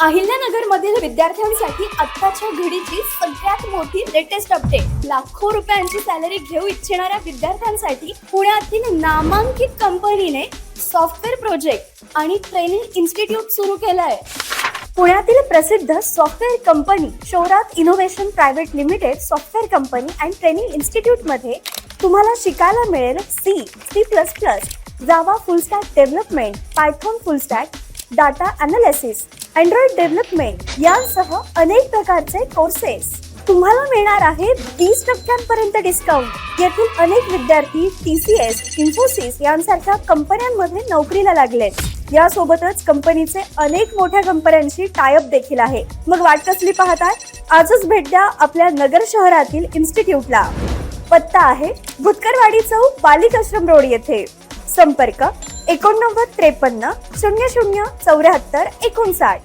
अहिल्यानगर मधील विद्यार्थ्यांसाठी आत्ताच्या घडीची सगळ्यात मोठी लेटेस्ट अपडेट। लाखो रुपयांची सॅलरी घेऊ इच्छिणाऱ्या विद्यार्थ्यांसाठी पुण्यातील नामांकित कंपनीने सॉफ्टवेअर प्रोजेक्ट आणि ट्रेनिंग इन्स्टिट्यूट सुरू केलंय। पुण्यातील प्रसिद्ध software company Shaurat innovation private limited software company and training institute मध्ये तुम्हाला शिकायला मिळेल C++, Java full stack development, Python full stack, data analysis, Android development यांसह अनेक प्रकारचे कोर्सेस। तुम्हाला मिळणार आहे 20% डिस्काउंट। येथील अनेक विद्यार्थी TCS, इन्फोसिस यांसारख्या कंपन्यांमध्ये नोकरीला लागलेत। यासोबतच कंपनीचे अनेक मोठ्या कंपन्यांशी टाय अप देखील आहे। मग वाट कसली पाहताय? आजच भेट द्या आपल्या नगर शहरातील इन्स्टिट्यूटला। पत्ता आहे भुतकरवाडी चौक, बालिक आश्रम रोड येथे। संपर्क 89 53 00 74 59।